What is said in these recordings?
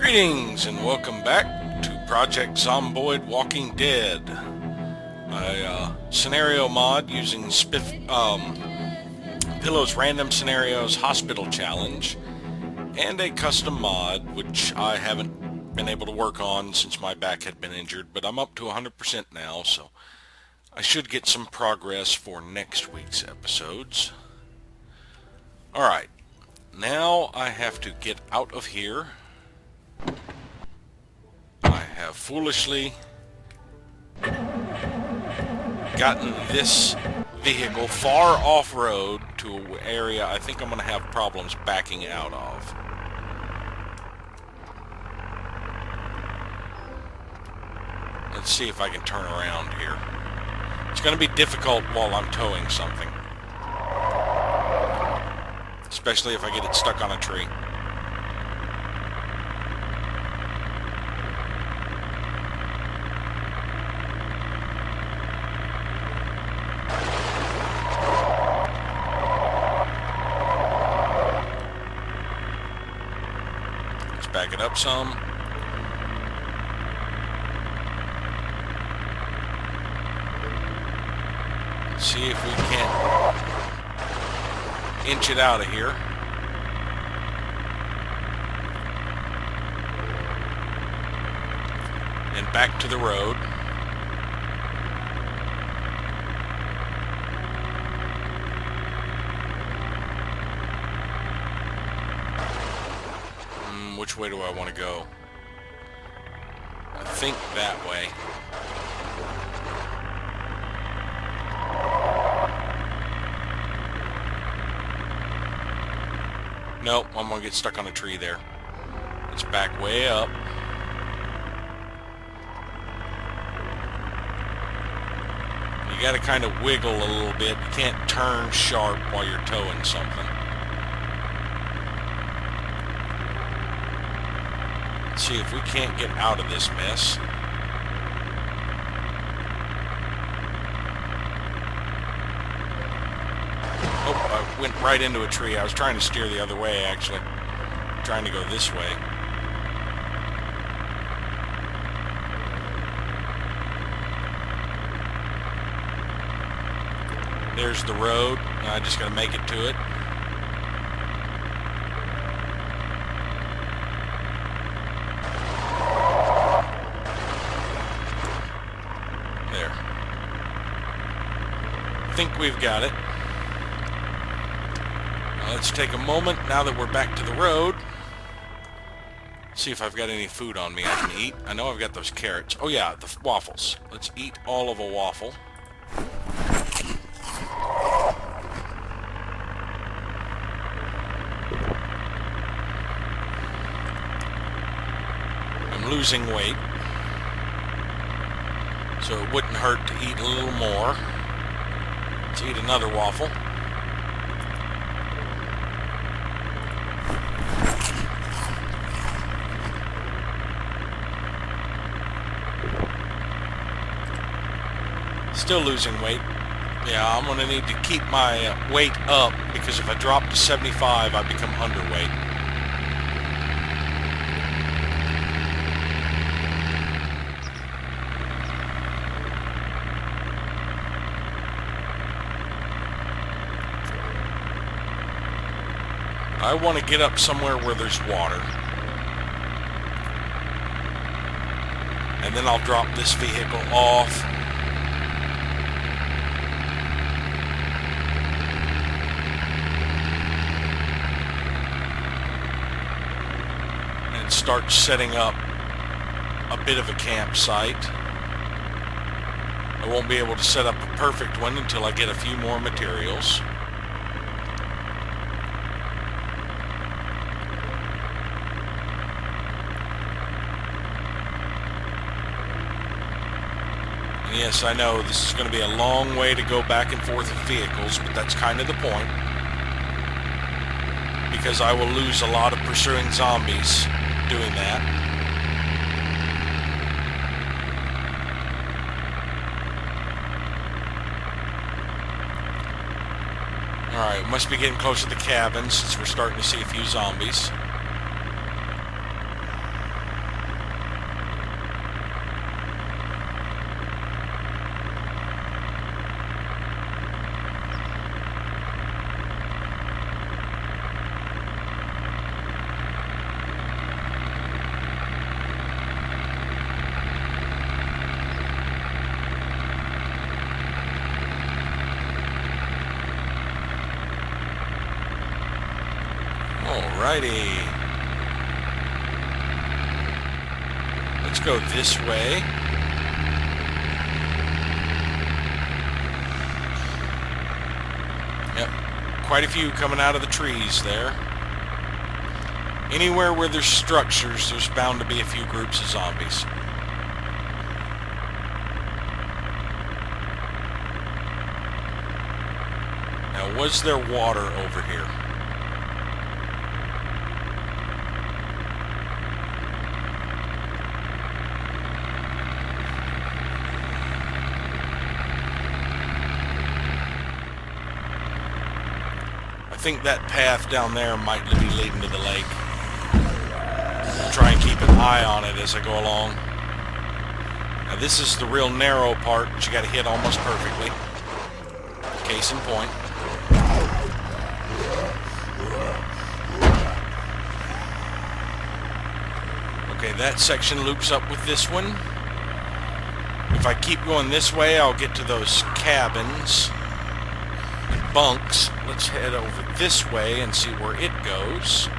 Greetings and welcome back to Project Zomboid Walking Dead, a scenario mod using Pillow's Random Scenarios Hospital Challenge, and a custom mod which I haven't been able to work on since my back had been injured, but I'm up to 100% now, so I should get some progress for next week's episodes. Alright, now I have to get out of here. I have foolishly gotten this vehicle far off-road to an area I think I'm going to have problems backing out of. Let's see if I can turn around here. It's going to be difficult while I'm towing something, especially if I get it stuck on a tree. Back it up some. Let's see if we can't inch it out of here. And back to the road. Which way do I want to go? I think that way. Nope, I'm going to get stuck on a tree there. Let's back way up. You got to kind of wiggle a little bit. You can't turn sharp while you're towing something. See if we can't get out of this mess. Oh, I went right into a tree. I was trying to steer the other way, actually. Trying to go this way. There's the road. I just gotta make it to it. I think we've got it. Now let's take a moment, now that we're back to the road, see if I've got any food on me I can eat. I know I've got those carrots. Oh yeah, the waffles. Let's eat all of a waffle. I'm losing weight, so it wouldn't hurt to eat a little more. Let's eat another waffle. Still losing weight. Yeah, I'm going to need to keep my weight up, because if I drop to 75, I become underweight. I want to get up somewhere where there's water. And then I'll drop this vehicle off. And start setting up a bit of a campsite. I won't be able to set up a perfect one until I get a few more materials. Yes, I know this is going to be a long way to go back and forth with vehicles, but that's kind of the point. Because I will lose a lot of pursuing zombies doing that. Alright, we must be getting close to the cabin since we're starting to see a few zombies. Alrighty. Let's go this way. Yep, quite a few coming out of the trees there. Anywhere where there's structures, there's bound to be a few groups of zombies. Now, was there water over here? I think that path down there might be leading to the lake. I'll try and keep an eye on it as I go along. Now this is the real narrow part that you got to hit almost perfectly. Case in point. Okay, that section loops up with this one. If I keep going this way, I'll get to those cabins. Bunks. Let's head over this way and see where it goes.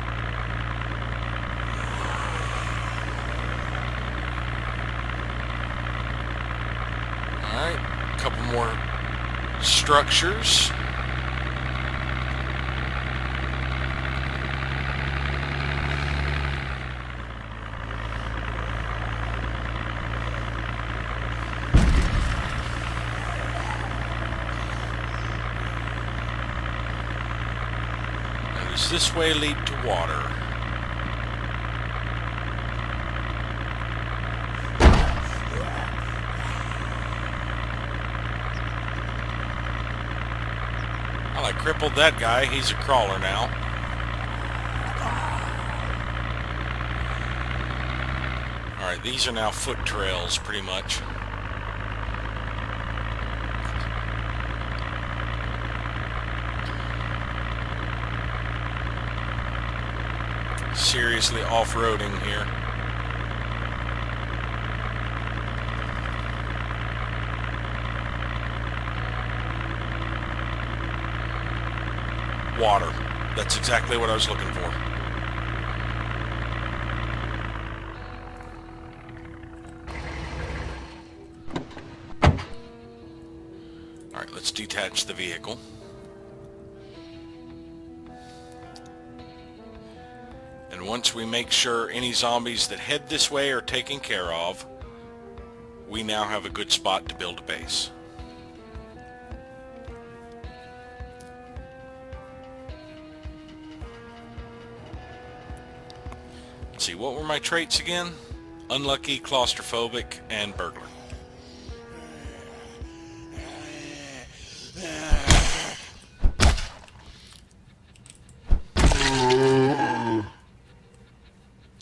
Alright, a couple more structures. Does this way lead to water? Well, I crippled that guy. He's a crawler now. Alright, these are now foot trails, pretty much. Seriously off-roading here. Water. That's exactly what I was looking for. Alright, let's detach the vehicle. And once we make sure any zombies that head this way are taken care of, we now have a good spot to build a base. Let's see, what were my traits again? Unlucky, claustrophobic, and burglar.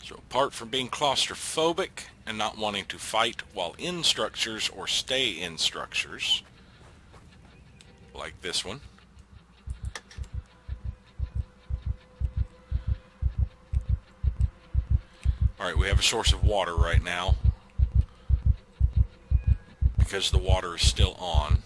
So apart from being claustrophobic and not wanting to fight while in structures or stay in structures, like this one, alright, we have a source of water right now because the water is still on.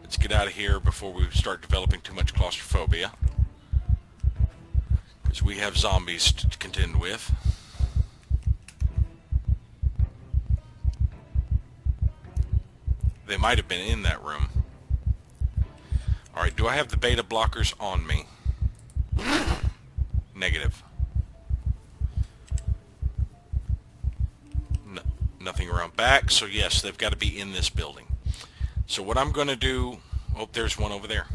Let's get out of here before we start developing too much claustrophobia, because we have zombies to contend with. They might have been in that room. Alright, do I have the beta blockers on me? Negative. No, nothing around back, so yes, they've got to be in this building. So what I'm going to do... Oh, there's one over there.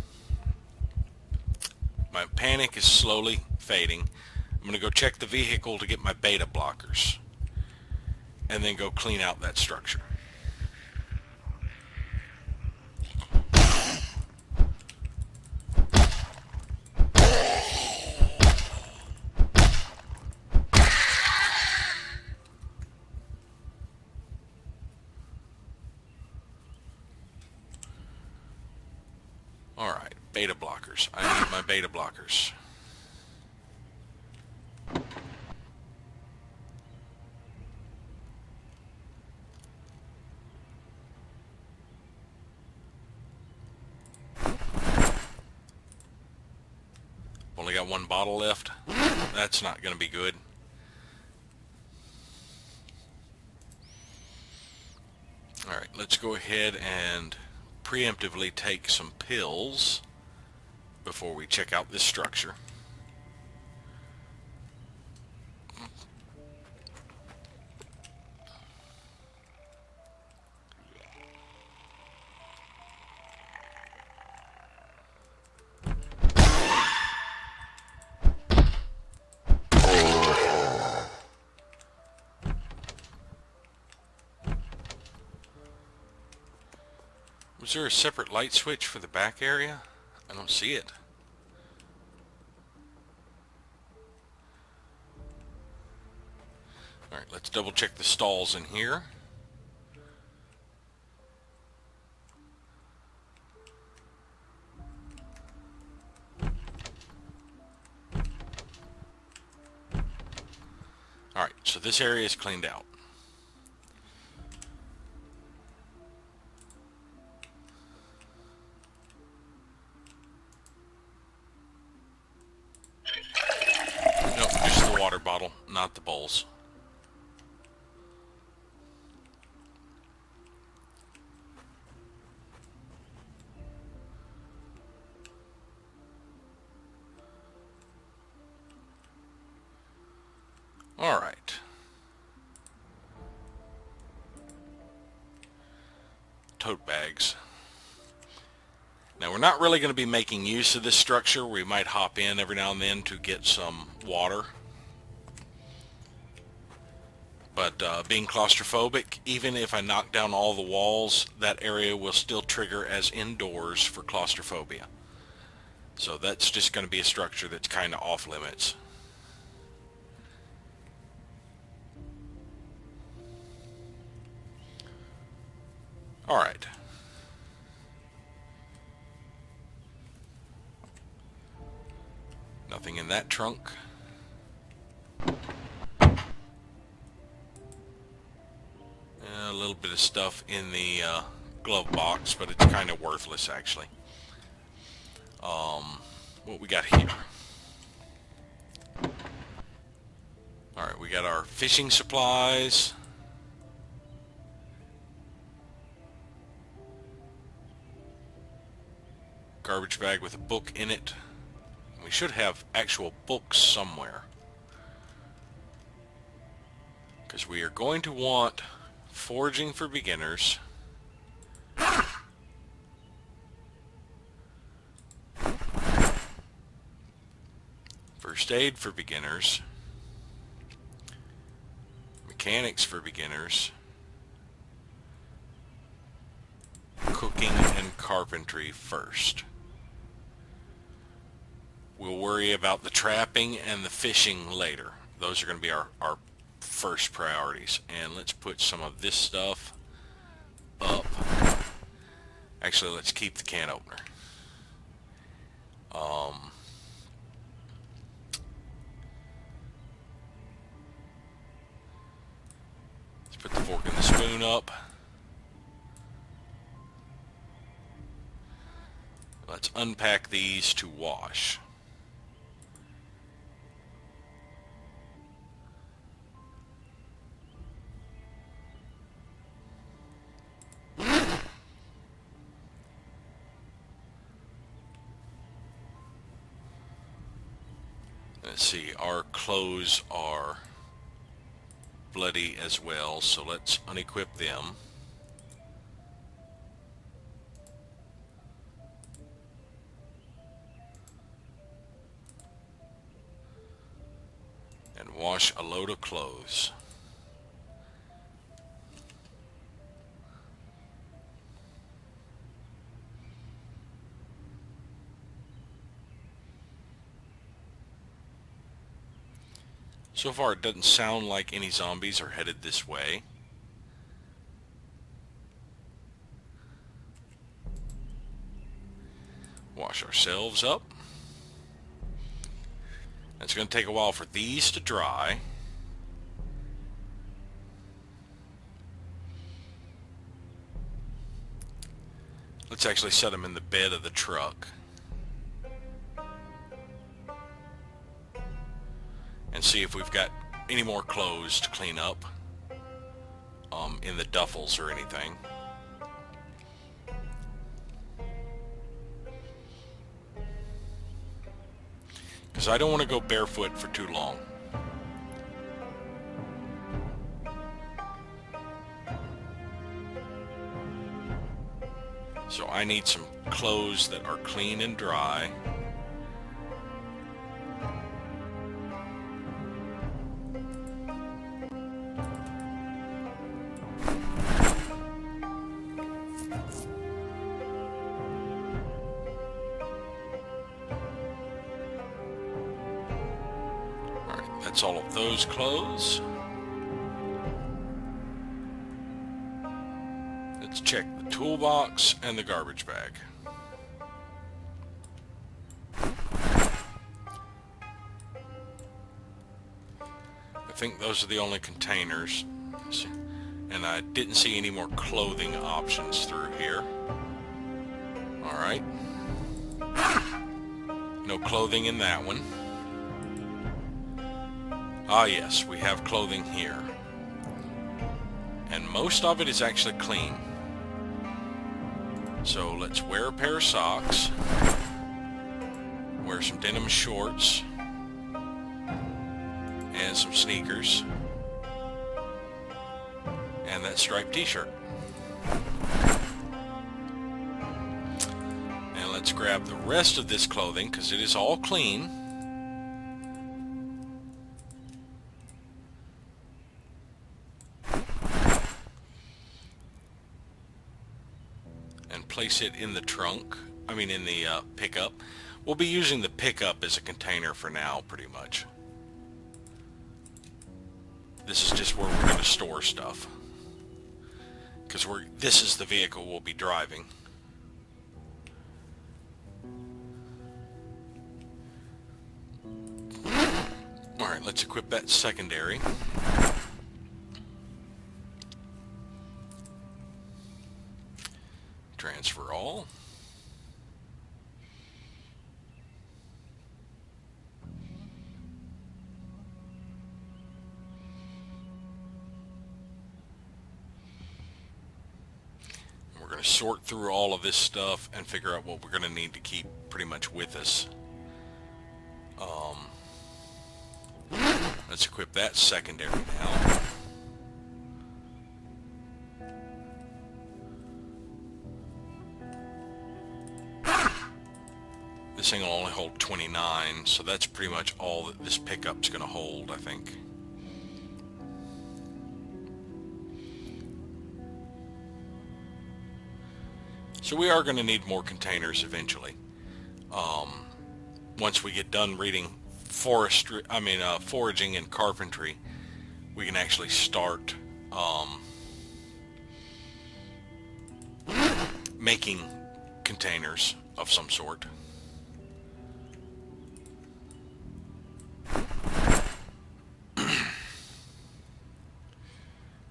My panic is slowly fading. I'm going to go check the vehicle to get my beta blockers, and then go clean out that structure. Alright, beta blockers. I need my beta blockers. got one bottle left. That's not going to be good. Alright, let's go ahead and preemptively take some pills before we check out this structure. Was there a separate light switch for the back area? I don't see it. Alright, let's double check the stalls in here. Alright, so this area is cleaned out. Nope, just the water bottle, not the bowls. Alright. Tote bags. Now we're not really going to be making use of this structure. We might hop in every now and then to get some water. But being claustrophobic, even if I knock down all the walls, that area will still trigger as indoors for claustrophobia. So that's just going to be a structure that's kind of off limits. Alright. Nothing in that trunk. A little bit of stuff in the glove box, but it's kind of worthless actually. What we got here? Alright, we got our fishing supplies. Garbage bag with a book in it. We should have actual books somewhere, because we are going to want foraging for beginners, first aid for beginners, mechanics for beginners, cooking and carpentry first. We'll worry about the trapping and the fishing later. Those are going to be our first priorities. And let's put some of this stuff up. Actually, let's keep the can opener. Let's put the fork and the spoon up. Let's unpack these to wash. Let's see, our clothes are bloody as well, so let's unequip them. And wash a load of clothes. So far it doesn't sound like any zombies are headed this way. Wash ourselves up. It's going to take a while for these to dry. Let's actually set them in the bed of the truck. and see if we've got any more clothes to clean up in the duffels or anything. Because I don't want to go barefoot for too long. So I need some clothes that are clean and dry. Alright, that's all of those clothes. Let's check the toolbox and the garbage bag. I think those are the only containers. And I didn't see any more clothing options through here. Alright. No clothing in that one. Ah yes, we have clothing here. And most of it is actually clean. So let's wear a pair of socks, wear some denim shorts, and some sneakers, and that striped t-shirt. And let's grab the rest of this clothing because it is all clean. Place it in the trunk, in the pickup. We'll be using the pickup as a container for now, pretty much. This is just where we're going to store stuff. Because this is the vehicle we'll be driving. Alright, let's equip that secondary. Transfer all. We're going to sort through all of this stuff and figure out what we're going to need to keep pretty much with us. Let's equip that secondary now. This thing will only hold 29, so that's pretty much all that this pickup's going to hold, I think. So we are going to need more containers eventually. Once we get done reading foraging and carpentry, we can actually start making containers of some sort.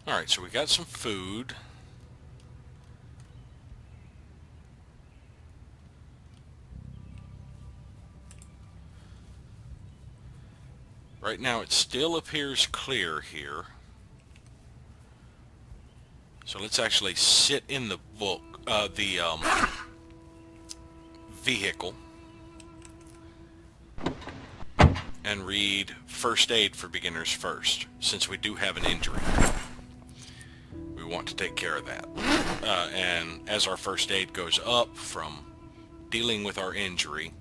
Alright, so we got some food. Right now it still appears clear here. So let's actually sit in the book, vehicle, and read First Aid for Beginners first, since we do have an injury. We want to take care of that. And as our first aid goes up from dealing with our injury,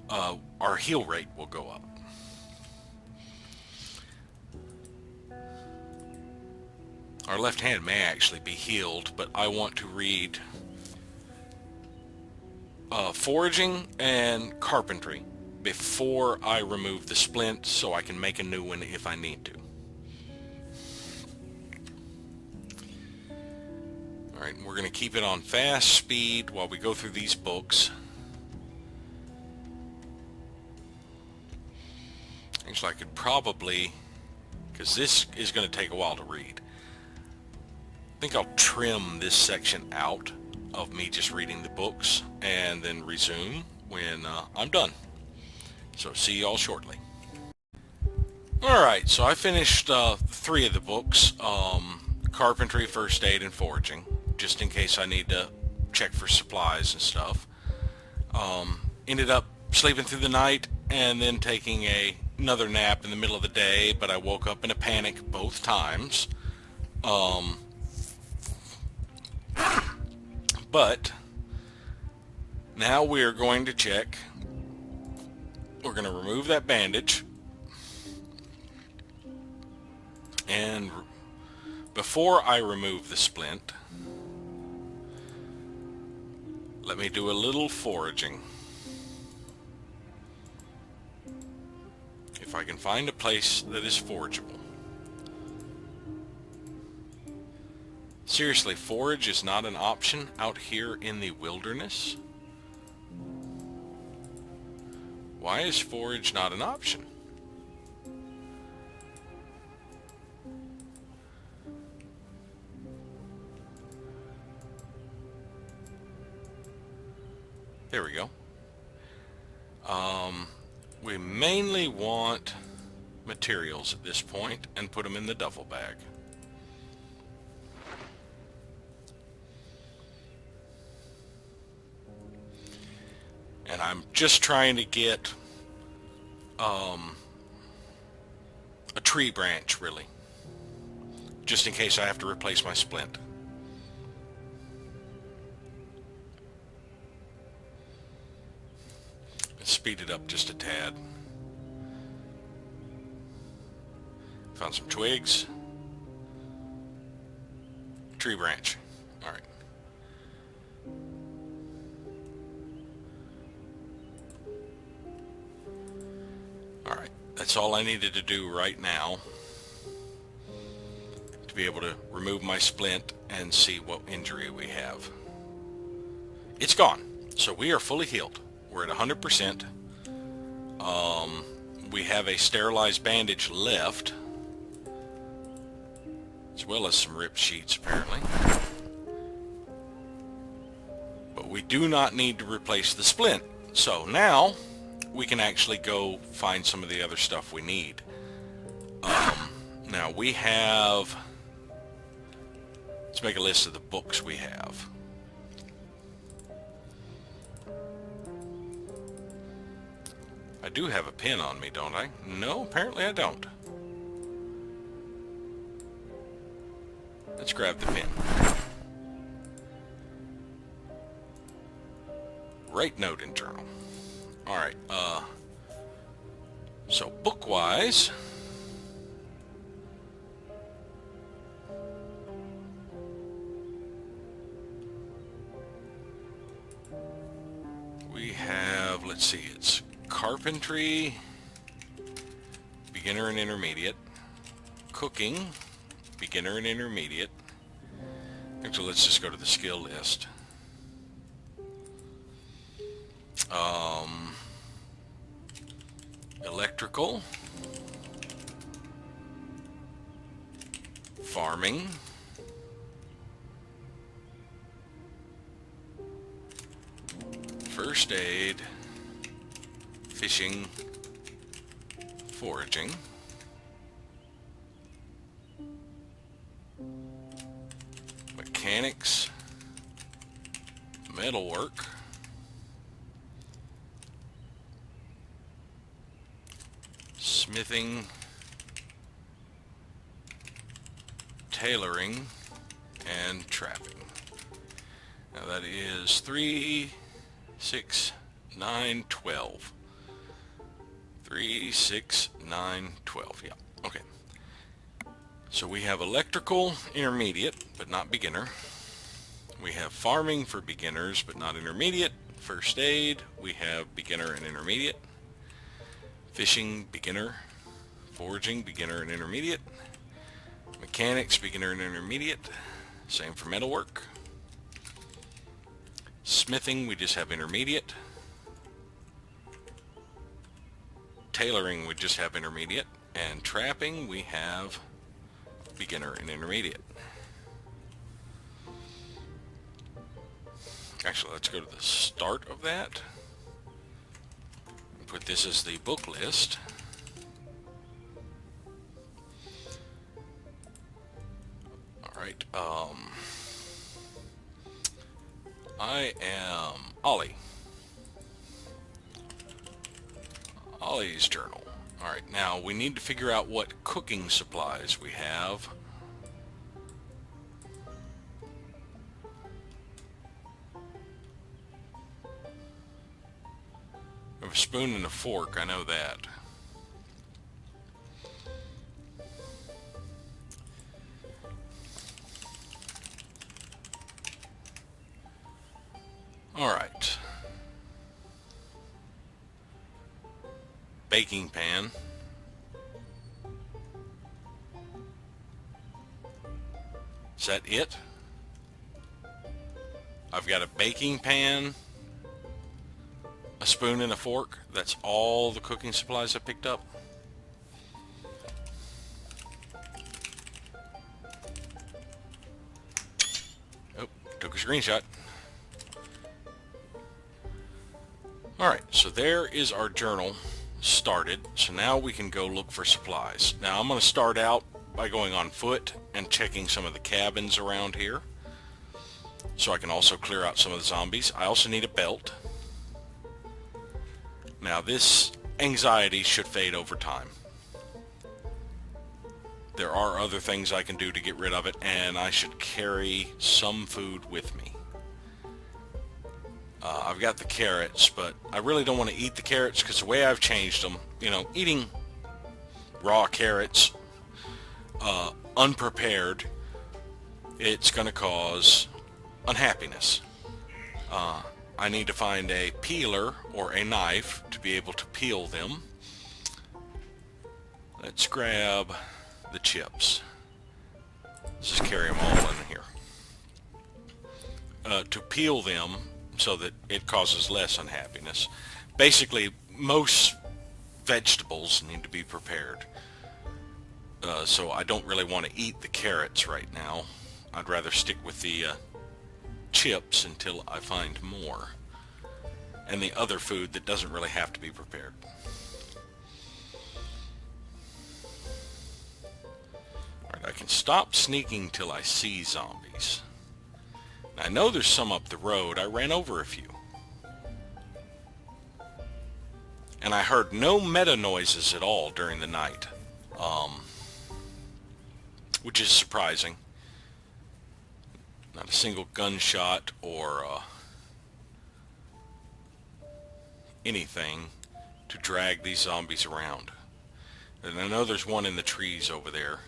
our heal rate will go up. Our left hand may actually be healed, but I want to read foraging and carpentry before I remove the splint, so I can make a new one if I need to. Alright, we're going to keep it on fast speed while we go through these books. Actually, I could probably, because this is going to take a while to read, I think I'll trim this section out of me just reading the books and then resume when I'm done. So see y'all shortly. Alright, so I finished 3 of the books, carpentry, first aid, and foraging, just in case I need to check for supplies and stuff. Ended up sleeping through the night and then taking another nap in the middle of the day, but I woke up in a panic both times. But now we are going to check. We're going to remove that bandage. And before I remove the splint, let me do a little foraging. If I can find a place that is forageable. Seriously, forage is not an option out here in the wilderness? Why is forage not an option? There we go. We mainly want materials at this point and put them in the duffel bag. And I'm just trying to get a tree branch, really, just in case I have to replace my splint. Speed it up just a tad. Found some twigs. Tree branch. Alright. Alright, that's all I needed to do right now to be able to remove my splint and see what injury we have. It's gone. So we are fully healed. We're at 100%. We have a sterilized bandage left, as well as some ripped sheets apparently. But we do not need to replace the splint. So now we can actually go find some of the other stuff we need. Now we have, let's make a list of the books we have. I do have a pen on me, don't I? No, apparently I don't. Let's grab the pen. Write note in journal. Alright, so book-wise, we have, let's see, it's carpentry, beginner and intermediate, cooking, beginner and intermediate. Actually, let's just go to the skill list. Electrical, farming, first aid, fishing, foraging, mechanics, metalwork, smithing, tailoring, and trapping. Now that is 3, 6, 9, 12. 3, 6, 9, 12. Yeah, okay. So we have electrical, intermediate, but not beginner. We have farming for beginners, but not intermediate. First aid, we have beginner and intermediate. Fishing, beginner. Foraging, beginner and intermediate. Mechanics, beginner and intermediate. Same for metalwork. Smithing, we just have intermediate. Tailoring, we just have intermediate. And trapping, we have beginner and intermediate. Actually, let's go to the start of that. Put this as the book list. Alright, I am Ollie. Ollie's journal. Alright, now we need to figure out what cooking supplies we have. I have a spoon and a fork, I know that. Alright. Baking pan. Is that it? I've got a baking pan, a spoon and a fork. That's all the cooking supplies I picked up. Oh, took a screenshot. Alright, so there is our journal started. So now we can go look for supplies. Now I'm going to start out by going on foot and checking some of the cabins around here, so I can also clear out some of the zombies. I also need a belt. Now this anxiety should fade over time. There are other things I can do to get rid of it, and I should carry some food with me. I've got the carrots, but I really don't want to eat the carrots because the way I've changed them, you know, eating raw carrots unprepared, it's going to cause unhappiness. I need to find a peeler or a knife to be able to peel them. Let's grab the chips. Let's just carry them all in here. To peel them so that it causes less unhappiness. Basically, most vegetables need to be prepared. So I don't really want to eat the carrots right now. I'd rather stick with the chips until I find more. And the other food that doesn't really have to be prepared. Alright, I can stop sneaking till I see zombies. I know there's some up the road. I ran over a few. And I heard no meta noises at all during the night. Which is surprising. Not a single gunshot or anything to drag these zombies around. And I know there's one in the trees over there.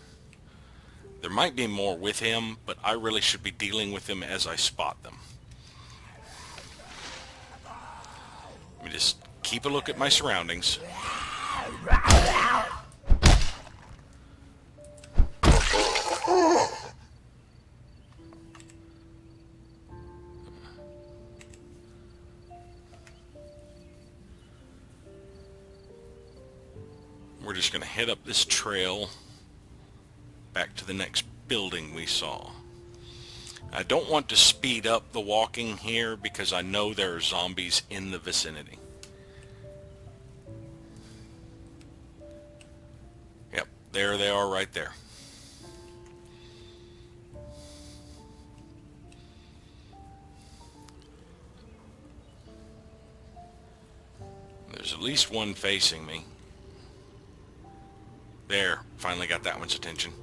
There might be more with him, but I really should be dealing with them as I spot them. Let me just keep a look at my surroundings. We're just going to head up this trail back to the next building we saw. I don't want to speed up the walking here because I know there are zombies in the vicinity. Yep, there they are right there. There's at least one facing me. There, finally got that one's attention.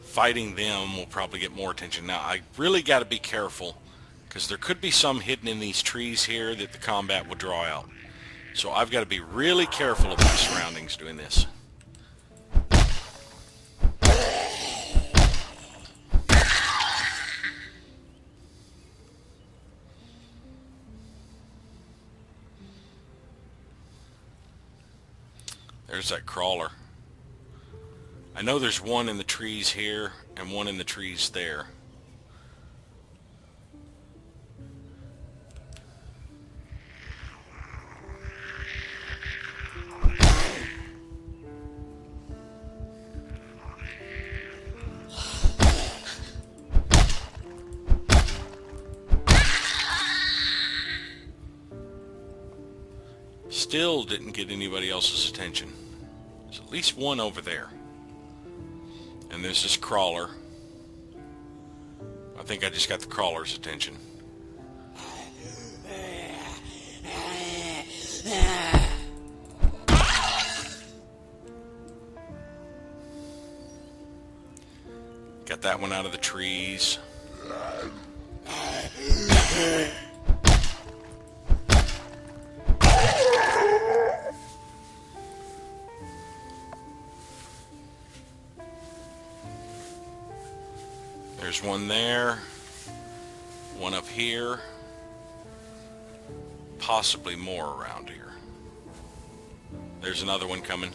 Fighting them will probably get more attention. Now, I really got to be careful because there could be some hidden in these trees here that the combat will draw out. So I've got to be really careful of my surroundings doing this. There's that crawler. I know there's one in the trees here and one in the trees there. Still didn't get anybody else's attention. There's at least one over there. And there's this crawler. I think I just got the crawler's attention. Got that one out of the trees. There's one there, one up here, possibly more around here. There's another one coming.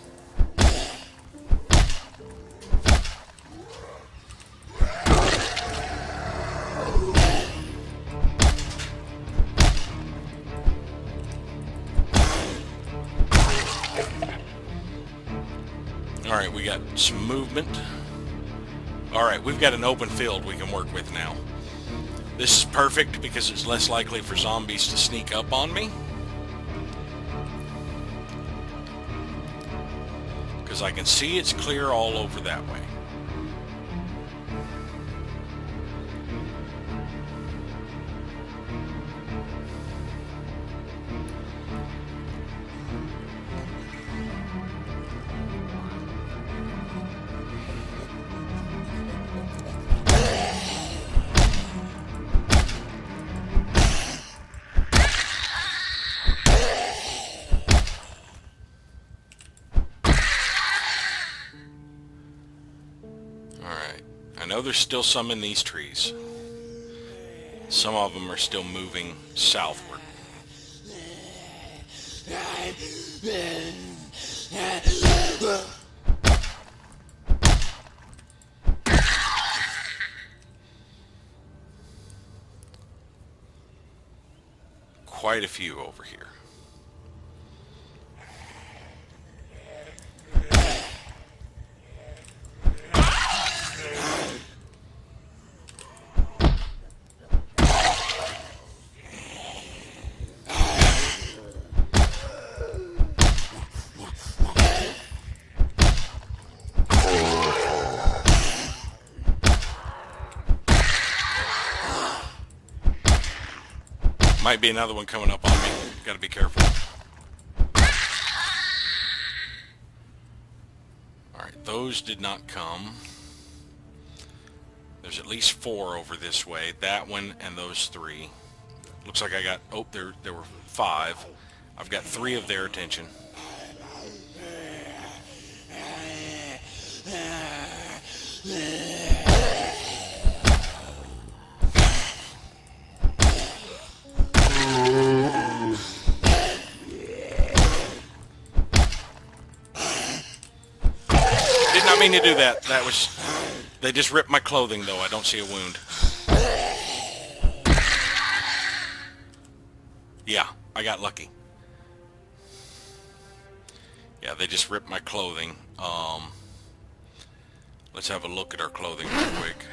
Alright, we got some movement. Alright, we've got an open field we can work with now. This is perfect because it's less likely for zombies to sneak up on me. Because I can see it's clear all over that way. I know there's still some in these trees. Some of them are still moving southward. Quite a few over here. Might be another one coming up on me. Gotta be careful. Alright, those did not come. There's at least 4 over this way. That one and those 3. Looks like I got... Oh, there were 5. I've got 3 of their attention. Did not mean to do that. That was... They just ripped my clothing, though. I don't see a wound. Yeah, I got lucky. Yeah, they just ripped my clothing. Let's have a look at our clothing real quick.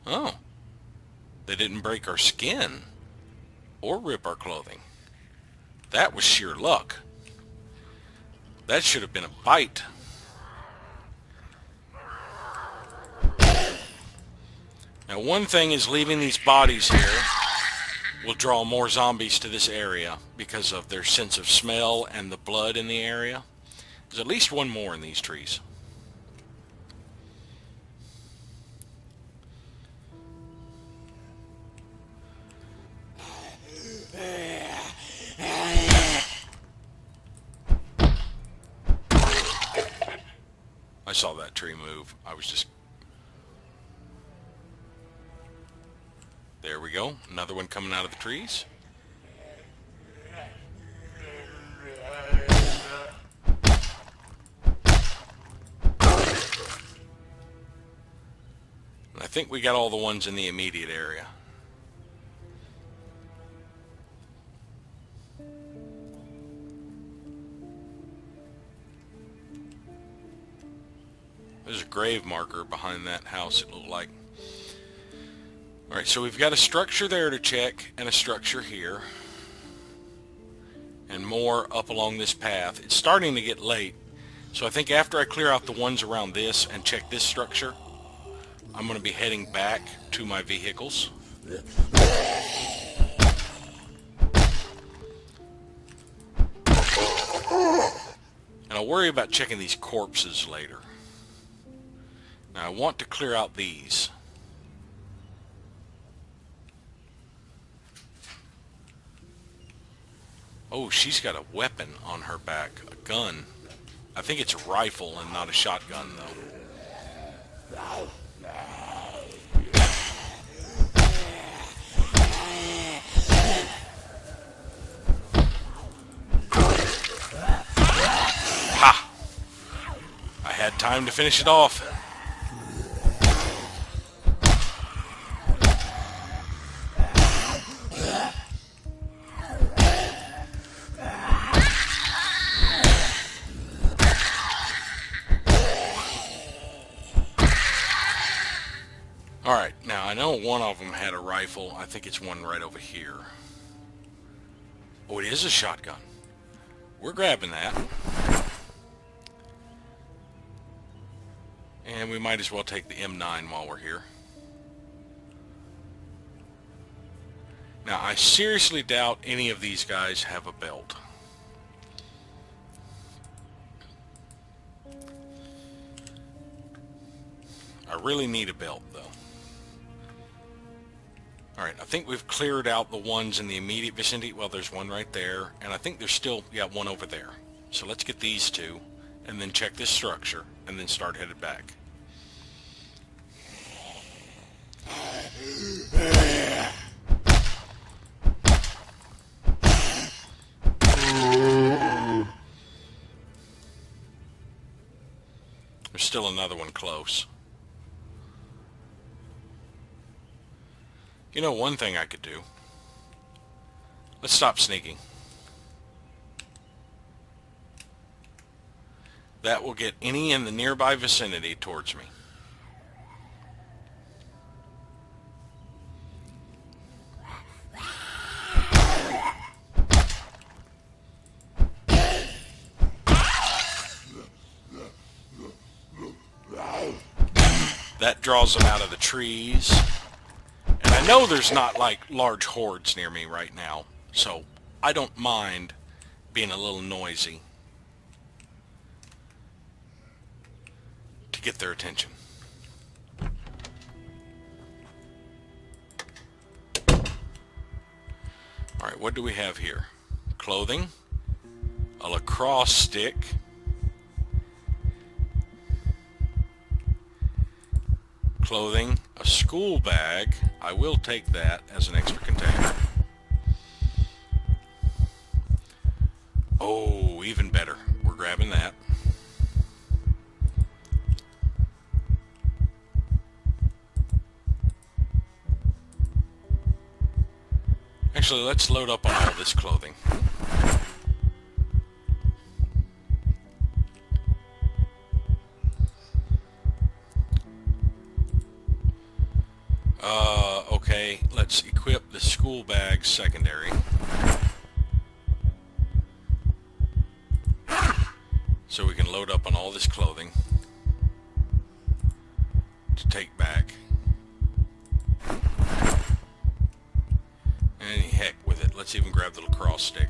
Oh. They didn't break our skin or rip our clothing. That was sheer luck. That should have been a bite. Now, one thing is leaving these bodies here will draw more zombies to this area because of their sense of smell and the blood in the area. There's at least one more in these trees. I saw that tree move. I was just... There we go. Another one coming out of the trees. And I think we got all the ones in the immediate area. There's a grave marker behind that house, it looked like. Alright, so we've got a structure there to check, and a structure here. And more up along this path. It's starting to get late. So I think after I clear out the ones around this and check this structure, I'm going to be heading back to my vehicles. And I'll worry about checking these corpses later. Now I want to clear out these. Oh, she's got a weapon on her back, a gun. I think it's a rifle and not a shotgun, though. Ha! I had time to finish it off. Alright, now I know one of them had a rifle. I think it's one right over here. Oh, it is a shotgun. We're grabbing that. And we might as well take the M9 while we're here. Now, I seriously doubt any of these guys have a belt. I really need a belt, though. Alright, I think we've cleared out the ones in the immediate vicinity. Well, there's one right there, and I think there's still, one over there. So let's get these two, and then check this structure, and then start headed back. There's still another one close. You know, one thing I could do. Let's stop sneaking. That will get any in the nearby vicinity towards me. That draws them out of the trees. And I know there's not like large hordes near me right now, so I don't mind being a little noisy to get their attention. Alright, what do we have here? Clothing, a lacrosse stick, clothing, a school bag. I will take that as an extra container. Oh, even better. We're grabbing that. Actually, let's load up on all this clothing. Okay, let's equip the school bag secondary. So we can load up on all this clothing to take back. And heck with it, let's even grab the lacrosse stick.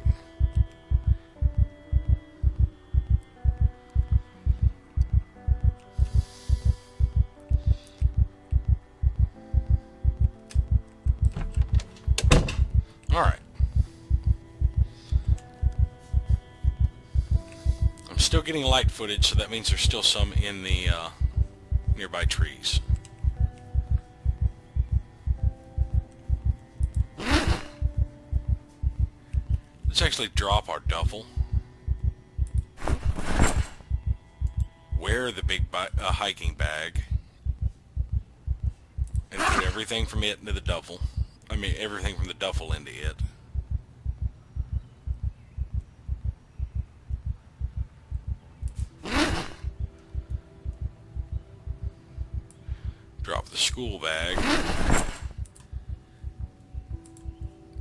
Alright. I'm still getting light footage, so that means there's still some in the nearby trees. Let's actually drop our duffel. Wear the big hiking bag. And put everything from it into the duffel. I mean, everything from the duffel into it. Drop the school bag.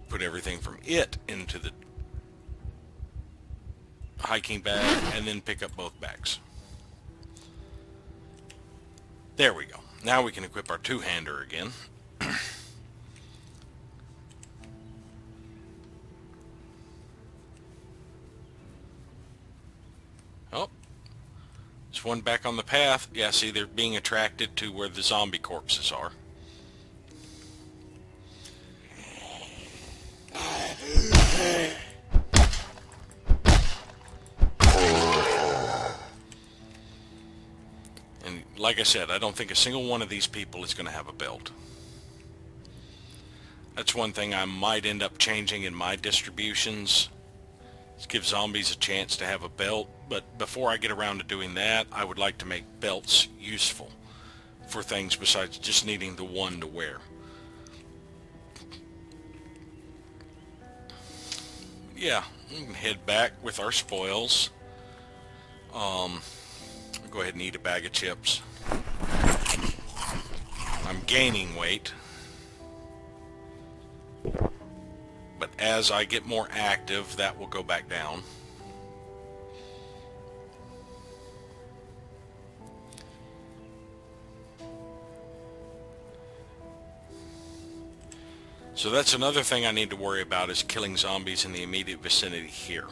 Put everything from it into the hiking bag and then pick up both bags. There we go. Now we can equip our two-hander again. Oh, there's one back on the path. Yeah, see, they're being attracted to where the zombie corpses are. And like I said, I don't think a single one of these people is going to have a belt. That's one thing I might end up changing in my distributions. Give zombies a chance to have a belt, but before I get around to doing that, I would like to make belts useful for things besides just needing the one to wear. Yeah, we can head back with our spoils. I'll go ahead and eat a bag of chips. I'm gaining weight. But as I get more active, that will go back down. So that's another thing I need to worry about, is killing zombies in the immediate vicinity here.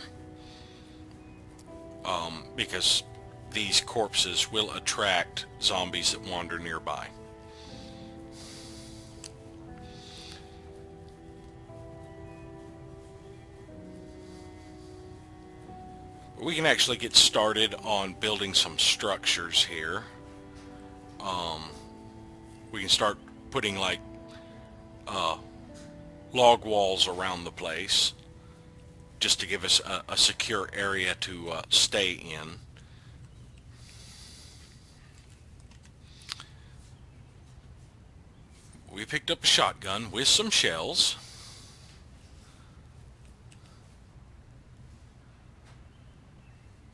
Because these corpses will attract zombies that wander nearby. We can actually get started on building some structures here. We can start putting like log walls around the place just to give us a secure area to stay in. We picked up a shotgun with some shells.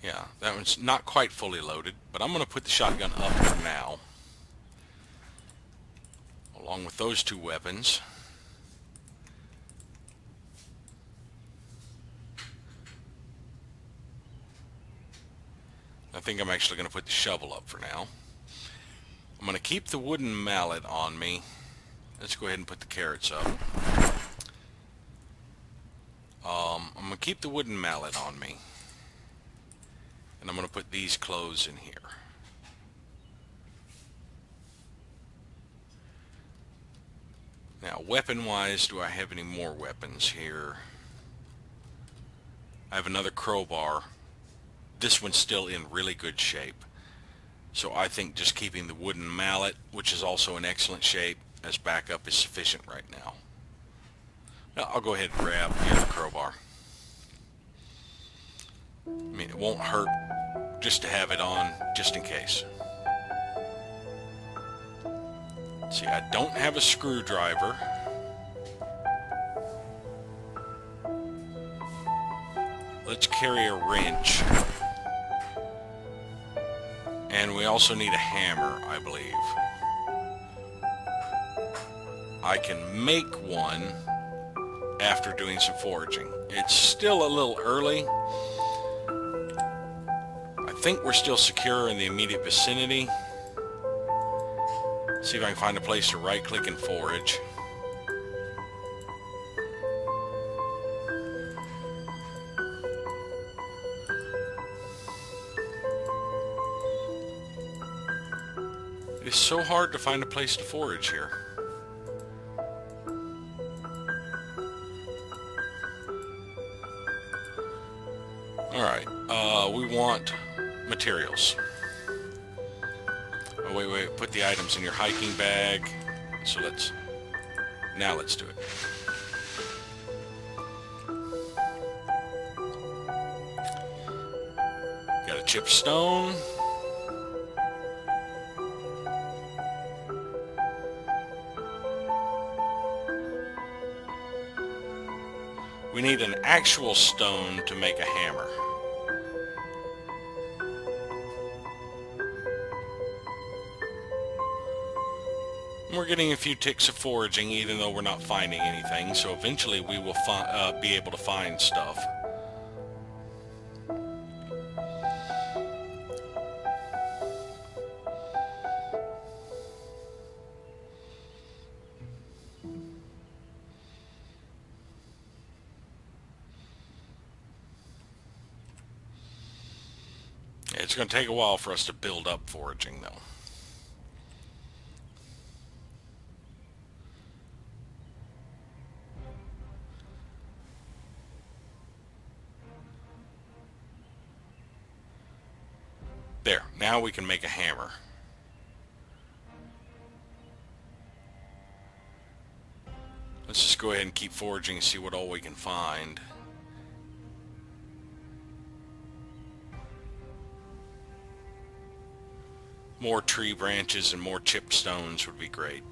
Yeah, that one's not quite fully loaded, but I'm going to put the shotgun up for now, along with those two weapons. I think I'm actually going to put the shovel up for now. I'm going to keep the wooden mallet on me. Let's go ahead and put the carrots up. I'm going to keep the wooden mallet on me. And I'm going to put these clothes in here. Now, weapon-wise, do I have any more weapons here? I have another crowbar. This one's still in really good shape. So I think just keeping the wooden mallet, which is also in excellent shape, as backup is sufficient right now. Now I'll go ahead and grab the other crowbar. I mean, it won't hurt just to have it on, just in case. See, I don't have a screwdriver. Let's carry a wrench. And we also need a hammer, I believe. I can make one after doing some foraging. It's still a little early. I think we're still secure in the immediate vicinity. See if I can find a place to right-click and forage. It is so hard to find a place to forage here. Alright, we want materials. Oh, wait, put the items in your hiking bag. So now let's do it. Got a chip stone. We need an actual stone to make a hammer. We're getting a few ticks of foraging, even though we're not finding anything, so eventually we will be able to find stuff. It's going to take a while for us to build up foraging, though. There, now we can make a hammer. Let's just go ahead and keep foraging and see what all we can find. More tree branches and more chipped stones would be great.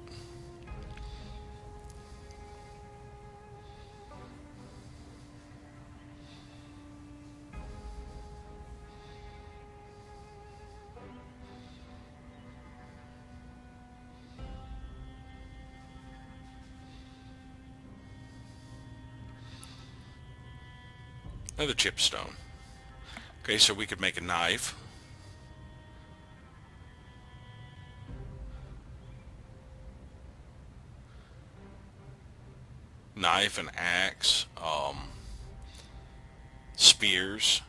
Another chip stone. Okay, so we could make a knife. Knife and axe. Spears.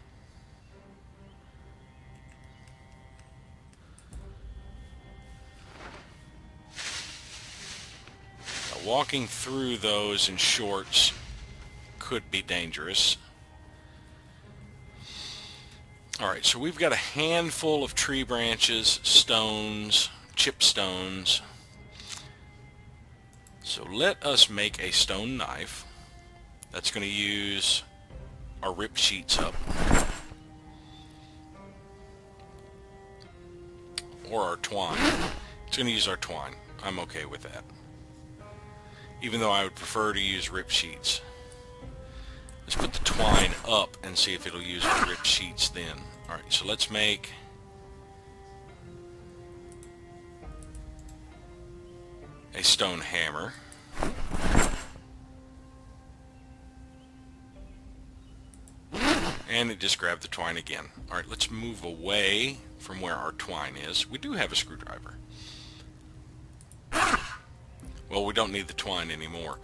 Now, walking through those in shorts could be dangerous. Alright, so we've got a handful of tree branches, stones, chip stones. So let us make a stone knife. That's going to use our rip sheets up. Or our twine. It's going to use our twine. I'm okay with that. Even though I would prefer to use rip sheets. Let's put the twine up and see if it'll use the rip sheets then. Alright, so let's make a stone hammer. And it just grabbed the twine again. Alright, let's move away from where our twine is. We do have a screwdriver. Well, we don't need the twine anymore.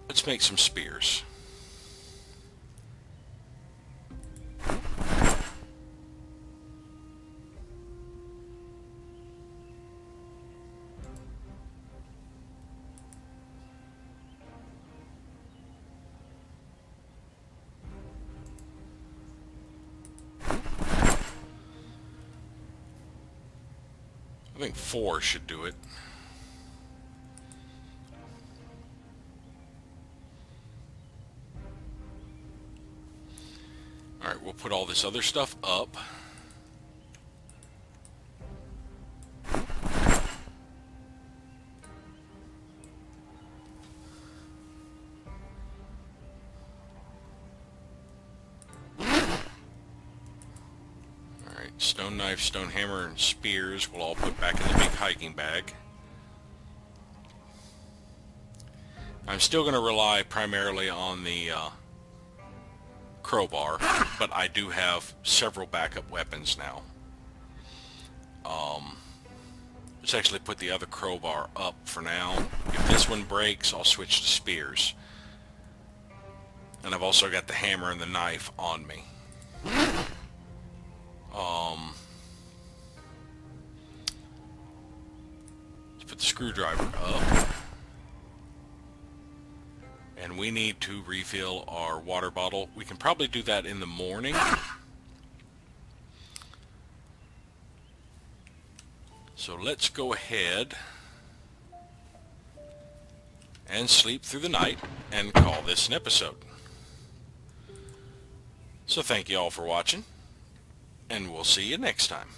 Let's make some spears. I think 4 should do it. Alright, we'll put all this other stuff up. Stone knife, stone hammer, and spears we'll all put back in the big hiking bag. I'm still going to rely primarily on the crowbar, but I do have several backup weapons now. Let's actually put the other crowbar up for now. If this one breaks, I'll switch to spears. And I've also got the hammer and the knife on me. Let's put the screwdriver up. And we need to refill our water bottle. We can probably do that in the morning. So let's go ahead and sleep through the night and call this an episode. So thank you all for watching, and we'll see you next time.